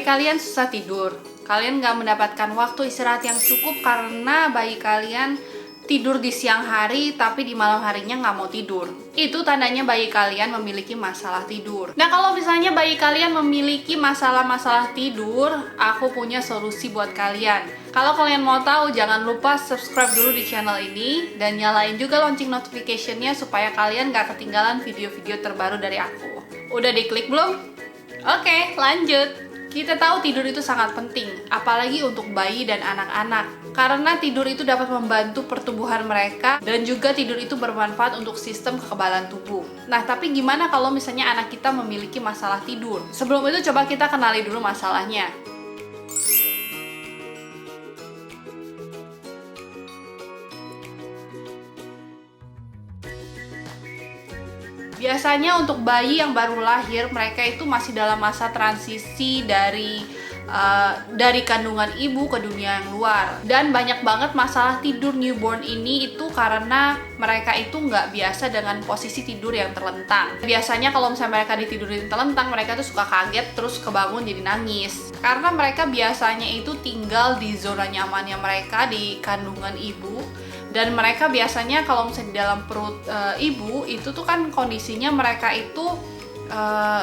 Bayi kalian susah tidur. Kalian nggak mendapatkan waktu istirahat yang cukup karena bayi kalian tidur di siang hari tapi di malam harinya nggak mau tidur. Itu tandanya bayi kalian memiliki masalah tidur. Nah, kalau misalnya bayi kalian memiliki masalah-masalah tidur, aku punya solusi buat kalian. Kalau kalian mau tahu, jangan lupa subscribe dulu di channel ini dan nyalain juga lonceng notification-nya supaya kalian nggak ketinggalan video-video terbaru dari aku. Udah diklik belum? Oke, lanjut. Kita tahu tidur itu sangat penting, apalagi untuk bayi dan anak-anak. Karena tidur itu dapat membantu pertumbuhan mereka dan juga tidur itu bermanfaat untuk sistem kekebalan tubuh. Nah, tapi gimana kalau misalnya anak kita memiliki masalah tidur? Sebelum itu coba kita kenali dulu masalahnya. Biasanya untuk bayi yang baru lahir, mereka itu masih dalam masa transisi dari kandungan ibu ke dunia yang luar. Dan banyak banget masalah tidur newborn ini itu karena mereka itu nggak biasa dengan posisi tidur yang terlentang. Biasanya kalau misalnya mereka ditidurin terlentang, mereka tuh suka kaget terus kebangun jadi nangis. Karena mereka biasanya itu tinggal di zona nyamannya mereka di kandungan ibu. Dan mereka biasanya kalau misalnya di dalam perut ibu itu tuh kan kondisinya mereka itu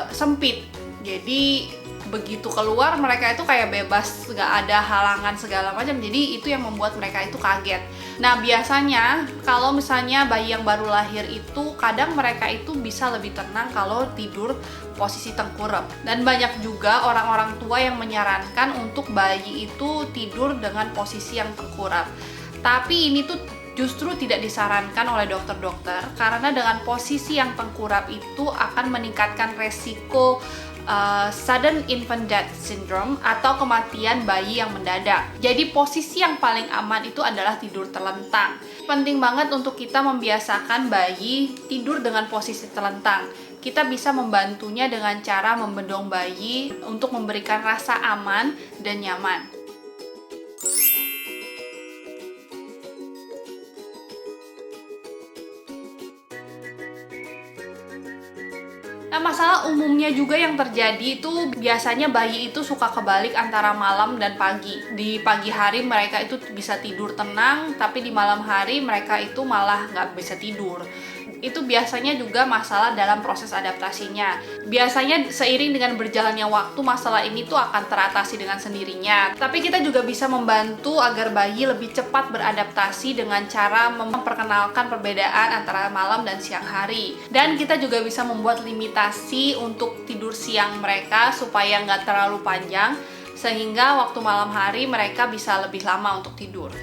sempit. Jadi begitu keluar mereka itu kayak bebas, gak ada halangan segala macam. Jadi itu yang membuat mereka itu kaget. Nah, biasanya kalau misalnya bayi yang baru lahir itu kadang mereka itu bisa lebih tenang kalau tidur posisi tengkurap. Dan banyak juga orang-orang tua yang menyarankan untuk bayi itu tidur dengan posisi yang tengkurap. Tapi ini tuh justru tidak disarankan oleh dokter-dokter karena dengan posisi yang tengkurap itu akan meningkatkan resiko sudden infant death syndrome atau kematian bayi yang mendadak. Jadi posisi yang paling aman itu adalah tidur terlentang. Penting banget untuk kita membiasakan bayi tidur dengan posisi terlentang. Kita bisa membantunya dengan cara membendong bayi untuk memberikan rasa aman dan nyaman. Nah, masalah umumnya juga yang terjadi itu biasanya bayi itu suka kebalik antara malam dan pagi. Di pagi hari mereka itu bisa tidur tenang, tapi di malam hari mereka itu malah nggak bisa tidur. Itu biasanya juga masalah dalam proses adaptasinya. Biasanya seiring dengan berjalannya waktu, masalah ini tuh akan teratasi dengan sendirinya. Tapi kita juga bisa membantu agar bayi lebih cepat beradaptasi dengan cara memperkenalkan perbedaan antara malam dan siang hari. Dan kita juga bisa membuat limitasi untuk tidur siang mereka supaya nggak terlalu panjang, sehingga waktu malam hari mereka bisa lebih lama untuk tidur.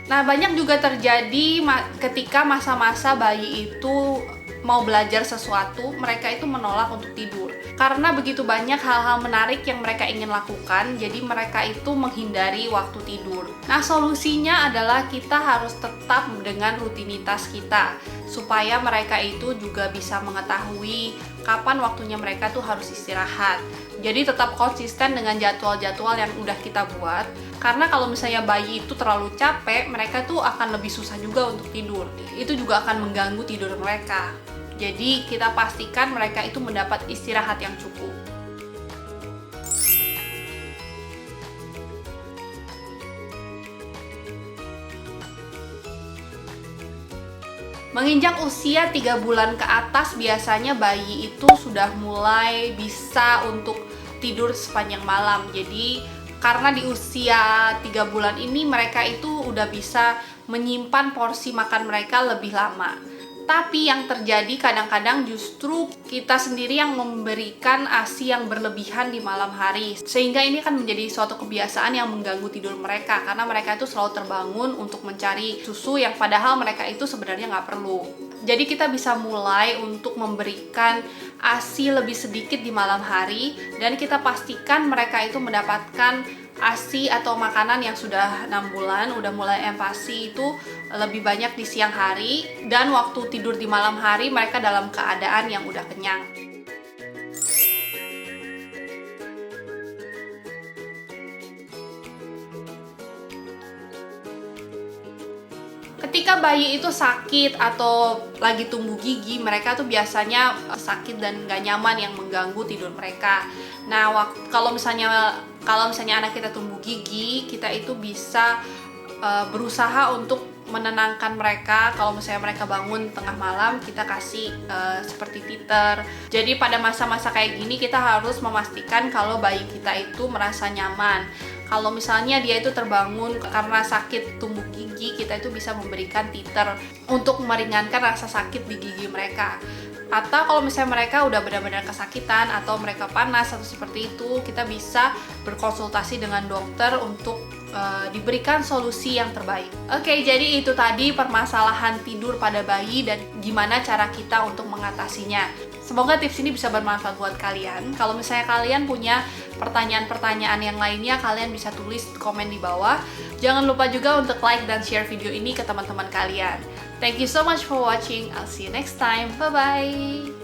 Nah, banyak juga terjadi ketika masa-masa bayi itu mau belajar sesuatu, mereka itu menolak untuk tidur. Karena begitu banyak hal-hal menarik yang mereka ingin lakukan, jadi mereka itu menghindari waktu tidur. Nah, solusinya adalah kita harus tetap dengan rutinitas kita, supaya mereka itu juga bisa mengetahui kapan waktunya mereka tuh harus istirahat. Jadi tetap konsisten dengan jadwal-jadwal yang udah kita buat. Karena kalau misalnya bayi itu terlalu capek, mereka tuh akan lebih susah juga untuk tidur. Itu juga akan mengganggu tidur mereka. Jadi kita pastikan mereka itu mendapat istirahat yang cukup. Menginjak usia 3 bulan ke atas, biasanya bayi itu sudah mulai bisa untuk tidur sepanjang malam. Jadi karena di usia 3 bulan ini mereka itu udah bisa menyimpan porsi makan mereka lebih lama. Tapi yang terjadi kadang-kadang justru kita sendiri yang memberikan ASI yang berlebihan di malam hari. Sehingga ini akan menjadi suatu kebiasaan yang mengganggu tidur mereka. Karena mereka itu selalu terbangun untuk mencari susu yang padahal mereka itu sebenarnya nggak perlu. Jadi kita bisa mulai untuk memberikan ASI lebih sedikit di malam hari. Dan kita pastikan mereka itu mendapatkan ASI atau makanan yang sudah 6 bulan, udah mulai empasi itu lebih banyak di siang hari, dan waktu tidur di malam hari mereka dalam keadaan yang udah kenyang. Ketika bayi itu sakit atau lagi tumbuh gigi, mereka tuh biasanya sakit dan gak nyaman yang mengganggu tidur mereka. Nah, kalau misalnya anak kita tumbuh gigi, kita itu bisa berusaha untuk menenangkan mereka. Kalau misalnya mereka bangun tengah malam, kita kasih seperti teeter. Jadi pada masa-masa kayak gini kita harus memastikan kalau bayi kita itu merasa nyaman. Kalau misalnya dia itu terbangun karena sakit tumbuh gigi, kita itu bisa memberikan teeter untuk meringankan rasa sakit di gigi mereka. Atau kalau misalnya mereka udah benar-benar kesakitan atau mereka panas atau seperti itu, kita bisa berkonsultasi dengan dokter untuk diberikan solusi yang terbaik. Oke, jadi itu tadi permasalahan tidur pada bayi dan gimana cara kita untuk mengatasinya. Semoga tips ini bisa bermanfaat buat kalian. Kalau misalnya kalian punya pertanyaan-pertanyaan yang lainnya, kalian bisa tulis komen di bawah. Jangan lupa juga untuk like dan share video ini ke teman-teman kalian. Thank you so much for watching. I'll see you next time. Bye-bye.